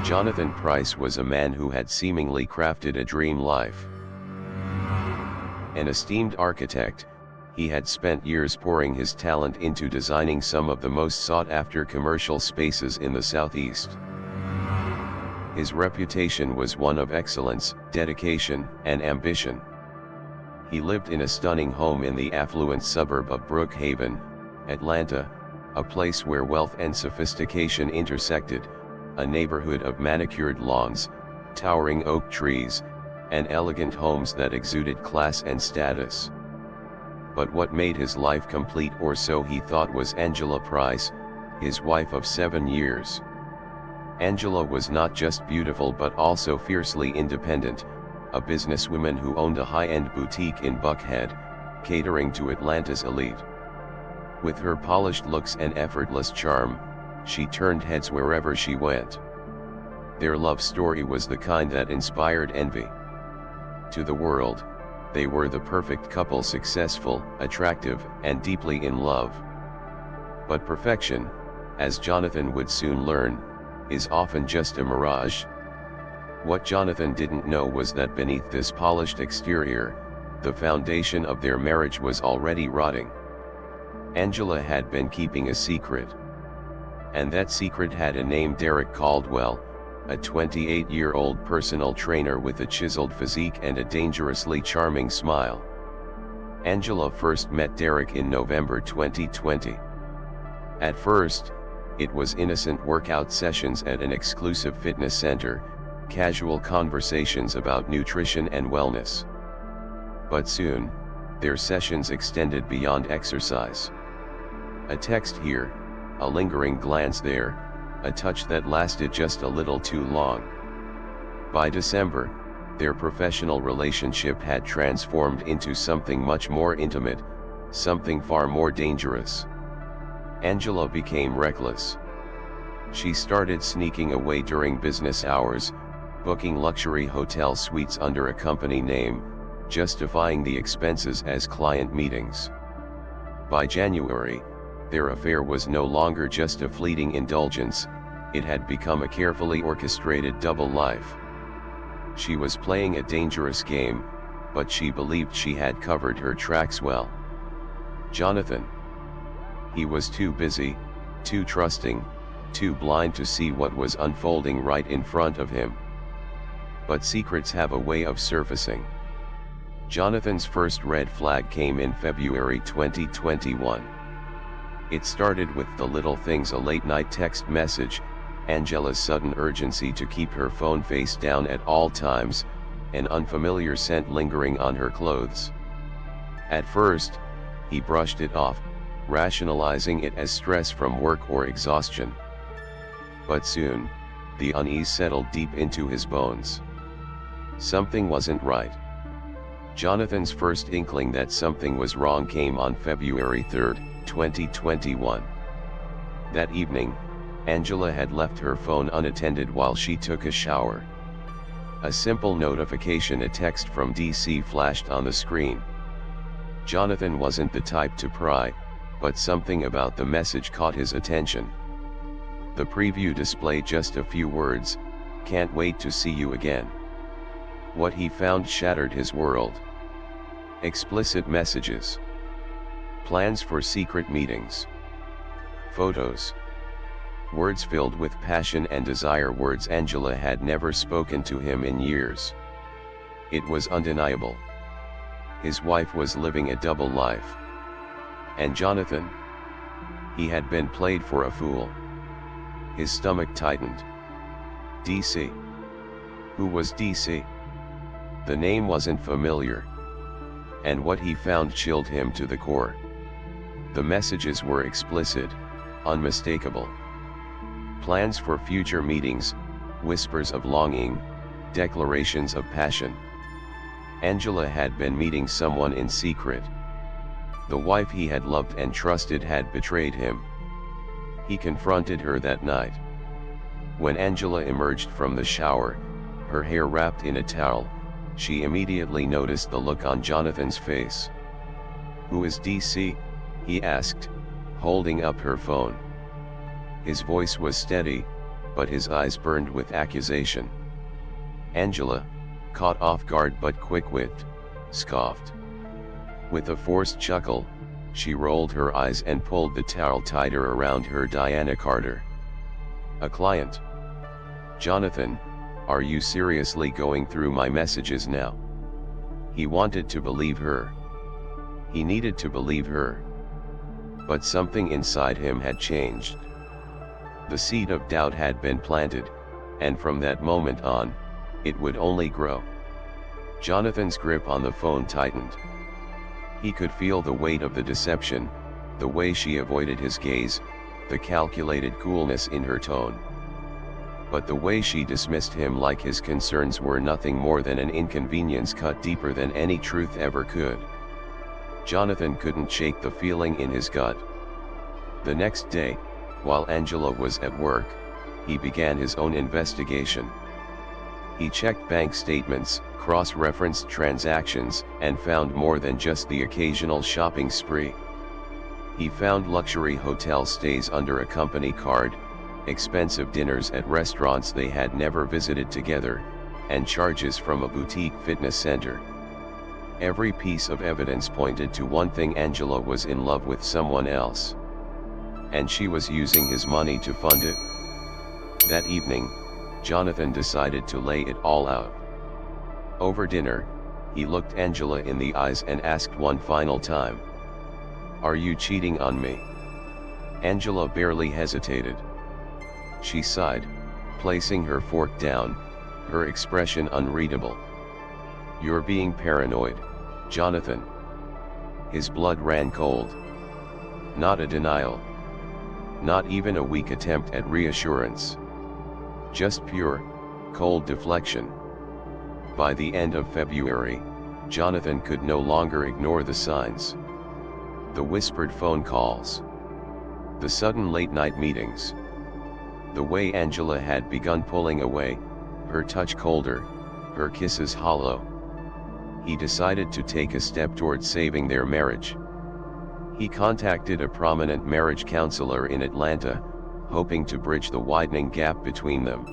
Jonathan Price was a man who had seemingly crafted a dream life. An esteemed architect, he had spent years pouring his talent into designing some of the most sought-after commercial spaces in the Southeast. His reputation was one of excellence, dedication, and ambition. He lived in a stunning home in the affluent suburb of Brookhaven, Atlanta, a place where wealth and sophistication intersected, a neighborhood of manicured lawns, towering oak trees, and elegant homes that exuded class and status. But what made his life complete, or so he thought, was Angela Price, his wife of 7 years. Angela was not just beautiful but also fiercely independent, a businesswoman who owned a high-end boutique in Buckhead, catering to Atlanta's elite. With her polished looks and effortless charm, she turned heads wherever she went. Their love story was the kind that inspired envy. To the world, they were the perfect couple, successful, attractive, and deeply in love. But perfection, as Jonathan would soon learn, is often just a mirage. What Jonathan didn't know was that beneath this polished exterior, the foundation of their marriage was already rotting. Angela had been keeping a secret. And that secret had a name: Derek Caldwell, a 28-year-old personal trainer with a chiseled physique and a dangerously charming smile. Angela first met Derek in November 2020. At first, it was innocent workout sessions at an exclusive fitness center, casual conversations about nutrition and wellness. But soon, their sessions extended beyond exercise. A text here, a lingering glance there, a touch that lasted just a little too long. By December, their professional relationship had transformed into something much more intimate, something far more dangerous. Angela became reckless. She started sneaking away during business hours, booking luxury hotel suites under a company name, justifying the expenses as client meetings. By January, their affair was no longer just a fleeting indulgence, it had become a carefully orchestrated double life. She was playing a dangerous game, but she believed she had covered her tracks well. Jonathan. He was too busy, too trusting, too blind to see what was unfolding right in front of him. But secrets have a way of surfacing. Jonathan's first red flag came in February 2021. It started with the little things: a late-night text message, Angela's sudden urgency to keep her phone face down at all times, an unfamiliar scent lingering on her clothes. At first, he brushed it off, rationalizing it as stress from work or exhaustion. But soon, the unease settled deep into his bones. Something wasn't right. Jonathan's first inkling that something was wrong came on February 3, 2021. That evening, Angela had left her phone unattended while she took a shower. A simple notification, a text from DC, flashed on the screen. Jonathan wasn't the type to pry, but something about the message caught his attention. The preview displayed just a few words: "Can't wait to see you again." What he found shattered his world. Explicit messages. Plans for secret meetings. Photos. Words filled with passion and desire, words Angela had never spoken to him in years. It was undeniable. His wife was living a double life. And Jonathan? He had been played for a fool. His stomach tightened. DC. Who was DC? The name wasn't familiar. And what he found chilled him to the core. The messages were explicit, unmistakable. Plans for future meetings, whispers of longing, declarations of passion. Angela had been meeting someone in secret. The wife he had loved and trusted had betrayed him. He confronted her that night. When Angela emerged from the shower, her hair wrapped in a towel, she immediately noticed the look on Jonathan's face. "Who is DC?" he asked, holding up her phone. His voice was steady, but his eyes burned with accusation. Angela, caught off guard but quick-witted, scoffed. With a forced chuckle, she rolled her eyes and pulled the towel tighter around her. Diana Carter. A client. Jonathan, are you seriously going through my messages now? He wanted to believe her. He needed to believe her. But something inside him had changed. The seed of doubt had been planted, and from that moment on, it would only grow. Jonathan's grip on the phone tightened. He could feel the weight of the deception, the way she avoided his gaze, the calculated coolness in her tone. But the way she dismissed him like his concerns were nothing more than an inconvenience cut deeper than any truth ever could. Jonathan couldn't shake the feeling in his gut. The next day, while Angela was at work, he began his own investigation. He checked bank statements, cross-referenced transactions, and found more than just the occasional shopping spree. He found luxury hotel stays under a company card, expensive dinners at restaurants they had never visited together, and charges from a boutique fitness center. Every piece of evidence pointed to one thing: Angela was in love with someone else. And she was using his money to fund it. That evening, Jonathan decided to lay it all out. Over dinner, he looked Angela in the eyes and asked one final time, "Are you cheating on me?" Angela barely hesitated. She sighed, placing her fork down, her expression unreadable. "You're being paranoid, Jonathan." His blood ran cold. Not a denial. Not even a weak attempt at reassurance. Just pure, cold deflection. By the end of February, Jonathan could no longer ignore the signs. The whispered phone calls. The sudden late-night meetings. The way Angela had begun pulling away, her touch colder, her kisses hollow. He decided to take a step toward saving their marriage. He contacted a prominent marriage counselor in Atlanta, hoping to bridge the widening gap between them.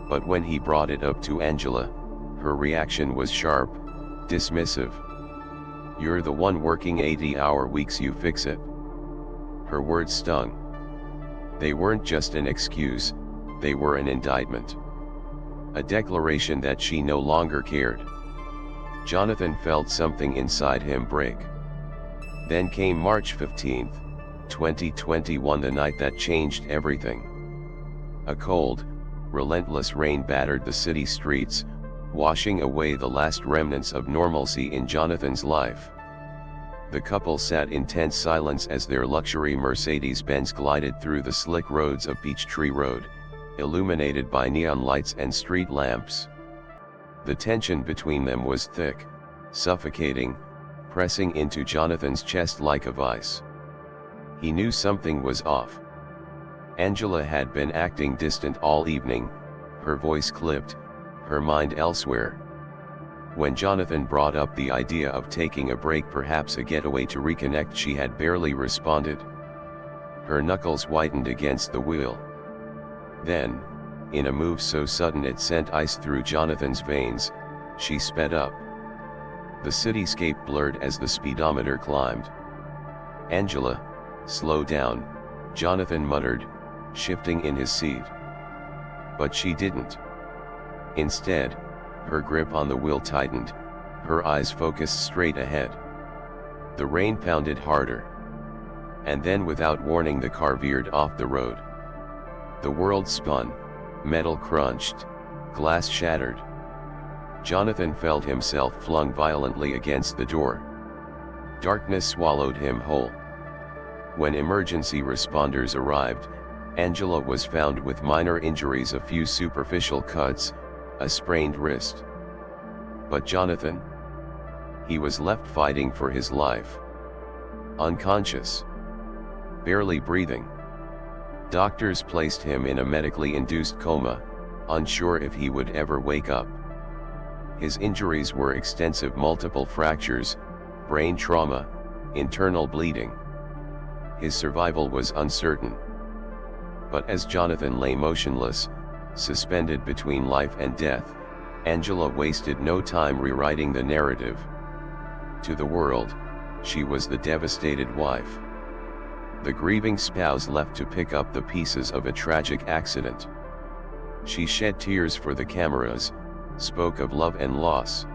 But when he brought it up to Angela, her reaction was sharp, dismissive. "You're the one working 80-hour weeks, you fix it." Her words stung. They weren't just an excuse, they were an indictment. A declaration that she no longer cared. Jonathan felt something inside him break. Then came March 15, 2021, the night that changed everything. A cold, relentless rain battered the city streets, washing away the last remnants of normalcy in Jonathan's life. The couple sat in tense silence as their luxury Mercedes-Benz glided through the slick roads of Peachtree Road, illuminated by neon lights and street lamps. The tension between them was thick, suffocating, pressing into Jonathan's chest like a vice. He knew something was off. Angela had been acting distant all evening, her voice clipped, her mind elsewhere. When Jonathan brought up the idea of taking a break, perhaps a getaway to reconnect, she had barely responded. Her knuckles whitened against the wheel. Then, in a move so sudden it sent ice through Jonathan's veins, she sped up. The cityscape blurred as the speedometer climbed. "Angela, slow down," Jonathan muttered, shifting in his seat. But she didn't. Instead, her grip on the wheel tightened, her eyes focused straight ahead. The rain pounded harder. And then, without warning, the car veered off the road. The world spun, metal crunched, glass shattered. Jonathan felt himself flung violently against the door. Darkness swallowed him whole. When emergency responders arrived, Angela was found with minor injuries, a few superficial cuts, a sprained wrist. But Jonathan? He was left fighting for his life. Unconscious. Barely breathing. Doctors placed him in a medically induced coma, unsure if he would ever wake up. His injuries were extensive: multiple fractures, brain trauma, internal bleeding. His survival was uncertain. But as Jonathan lay motionless, suspended between life and death, Angela wasted no time rewriting the narrative. To the world, she was the devastated wife, the grieving spouse left to pick up the pieces of a tragic accident. She shed tears for the cameras, spoke of love and loss.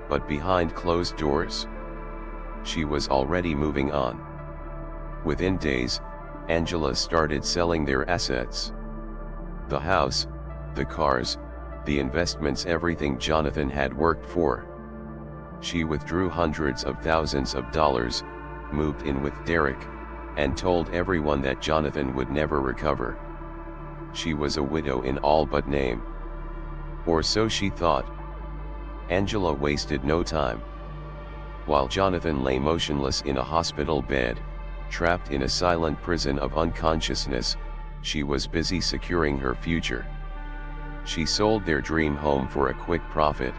But behind closed doors, she was already moving on. Within days, Angela started selling their assets. The house, the cars, the investments, everything Jonathan had worked for. She withdrew hundreds of thousands of dollars, moved in with Derek, and told everyone that Jonathan would never recover. She was a widow in all but name. Or so she thought. Angela wasted no time. While Jonathan lay motionless in a hospital bed, trapped in a silent prison of unconsciousness, she was busy securing her future. She sold their dream home for a quick profit,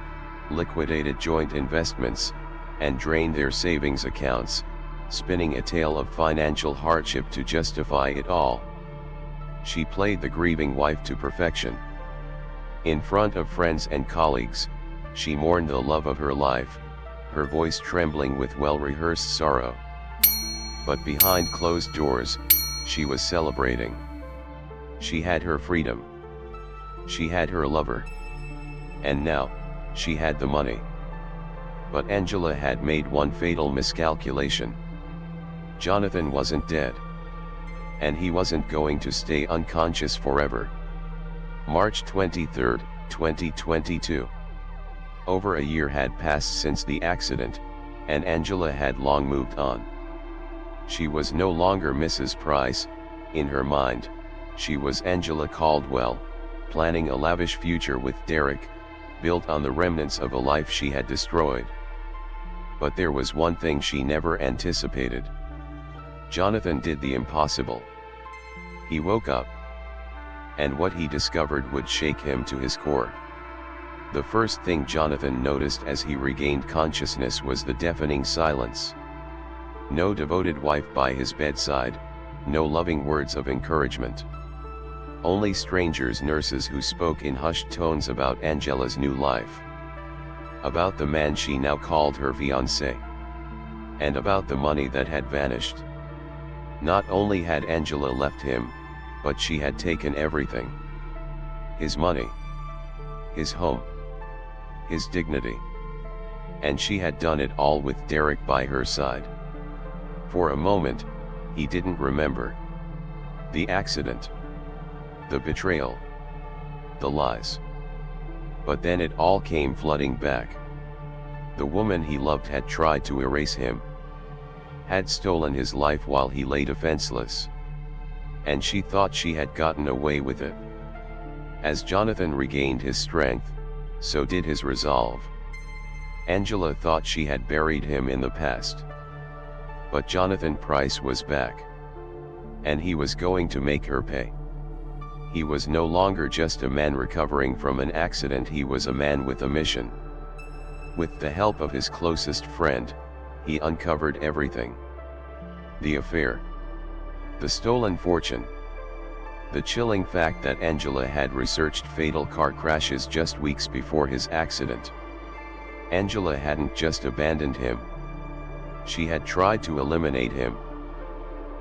liquidated joint investments, and drained their savings accounts, spinning a tale of financial hardship to justify it all. She played the grieving wife to perfection. In front of friends and colleagues, she mourned the love of her life, her voice trembling with well-rehearsed sorrow. But behind closed doors, she was celebrating. She had her freedom. She had her lover. And now, she had the money. But Angela had made one fatal miscalculation. Jonathan wasn't dead. And he wasn't going to stay unconscious forever. March 23, 2022. Over a year had passed since the accident, and Angela had long moved on. She was no longer Mrs. Price. In her mind, she was Angela Caldwell, planning a lavish future with Derek, built on the remnants of a life she had destroyed. But there was one thing she never anticipated. Jonathan did the impossible. He woke up. And what he discovered would shake him to his core. The first thing Jonathan noticed as he regained consciousness was the deafening silence. No devoted wife by his bedside, no loving words of encouragement. Only strangers, nurses who spoke in hushed tones about Angela's new life. About the man she now called her fiancé. And about the money that had vanished. Not only had Angela left him, but she had taken everything. His money. His home. His dignity. And she had done it all with Derek by her side. For a moment, he didn't remember. The accident. The betrayal. The lies. But then it all came flooding back. The woman he loved had tried to erase him. Had stolen his life while he lay defenseless. And she thought she had gotten away with it. As Jonathan regained his strength, so did his resolve. Angela thought she had buried him in the past. But Jonathan Price was back. And he was going to make her pay. He was no longer just a man recovering from an accident, he was a man with a mission. With the help of his closest friend, he uncovered everything. The affair. The stolen fortune. The chilling fact that Angela had researched fatal car crashes just weeks before his accident. Angela hadn't just abandoned him. She had tried to eliminate him.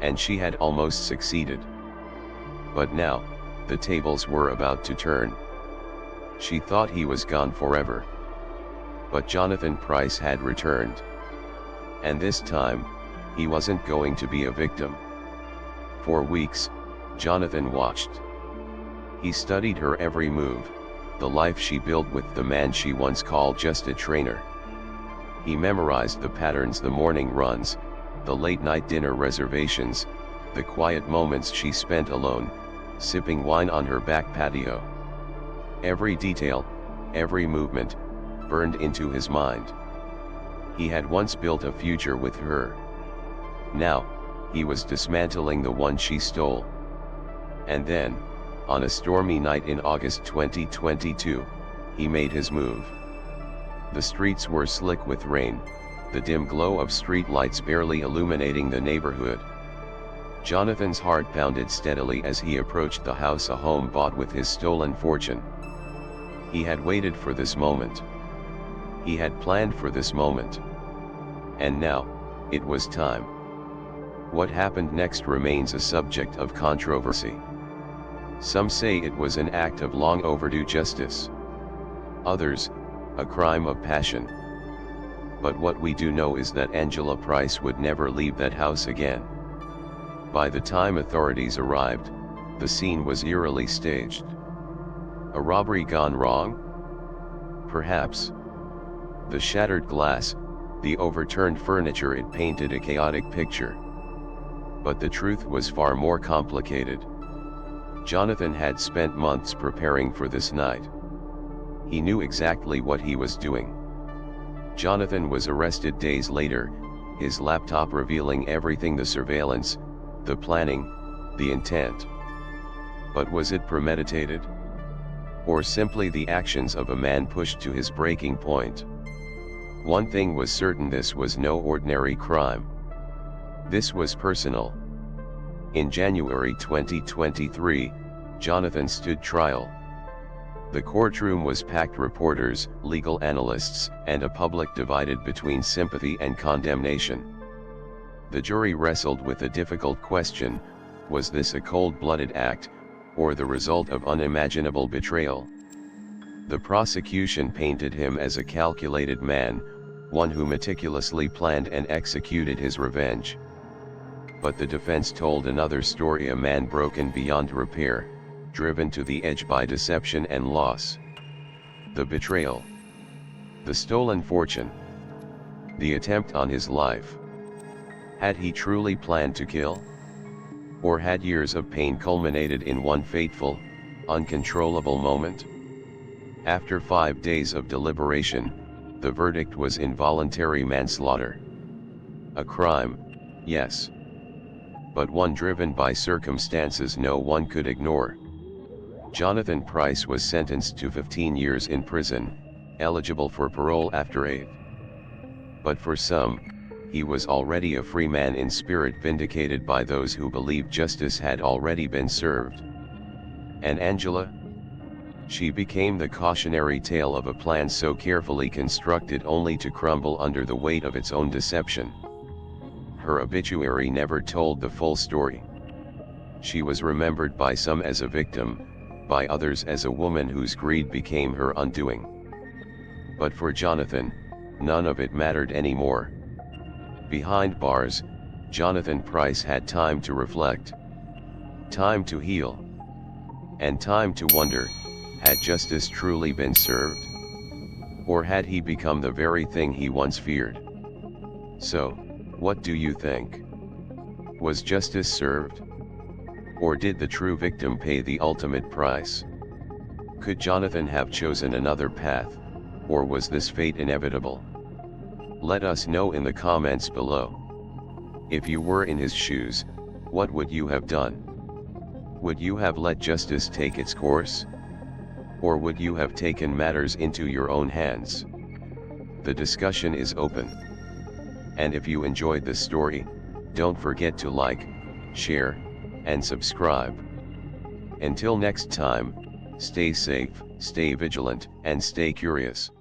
And she had almost succeeded. But now, the tables were about to turn. She thought he was gone forever. But Jonathan Price had returned. And this time, he wasn't going to be a victim. For weeks, Jonathan watched. He studied her every move, the life she built with the man she once called just a trainer. He memorized the patterns, the morning runs, the late-night dinner reservations, the quiet moments she spent alone, sipping wine on her back patio. Every detail, every movement, burned into his mind. He had once built a future with her. Now, he was dismantling the one she stole. And then, on a stormy night in August 2022, he made his move. The streets were slick with rain, the dim glow of street lights barely illuminating the neighborhood. Jonathan's heart pounded steadily as he approached the house, a home bought with his stolen fortune. He had waited for this moment. He had planned for this moment. And now, it was time. What happened next remains a subject of controversy. Some say it was an act of long overdue justice. Others, a crime of passion. But what we do know is that Angela Price would never leave that house again. By the time authorities arrived, the scene was eerily staged. A robbery gone wrong? Perhaps. The shattered glass, the overturned furniture, it painted a chaotic picture. But the truth was far more complicated. Jonathan had spent months preparing for this night. He knew exactly what he was doing. Jonathan was arrested days later, his laptop revealing everything: the surveillance, the planning, the intent. But was it premeditated? Or simply the actions of a man pushed to his breaking point? One thing was certain: this was no ordinary crime. This was personal. In January 2023, Jonathan stood trial. The courtroom was packed: reporters, legal analysts, and a public divided between sympathy and condemnation. The jury wrestled with a difficult question: was this a cold-blooded act, or the result of unimaginable betrayal? The prosecution painted him as a calculated man, one who meticulously planned and executed his revenge. But the defense told another story: a man broken beyond repair, driven to the edge by deception and loss. The betrayal. The stolen fortune. The attempt on his life. Had he truly planned to kill? Or had years of pain culminated in one fateful, uncontrollable moment? After 5 days of deliberation, the verdict was involuntary manslaughter. A crime, yes. But one driven by circumstances no one could ignore. Jonathan Price was sentenced to 15 years in prison, eligible for parole after 8. But for some, he was already a free man in spirit, vindicated by those who believed justice had already been served. And Angela? She became the cautionary tale of a plan so carefully constructed only to crumble under the weight of its own deception. Her obituary never told the full story. She was remembered by some as a victim, by others as a woman whose greed became her undoing. But for Jonathan, none of it mattered anymore. Behind bars, Jonathan Price had time to reflect, time to heal, and time to wonder: had justice truly been served? Or had he become the very thing he once feared? So, what do you think? Was justice served? Or did the true victim pay the ultimate price? Could Jonathan have chosen another path, or was this fate inevitable? Let us know in the comments below. If you were in his shoes, what would you have done? Would you have let justice take its course? Or would you have taken matters into your own hands? The discussion is open. And if you enjoyed this story, don't forget to like, share, and subscribe. Until next time, stay safe, stay vigilant, and stay curious.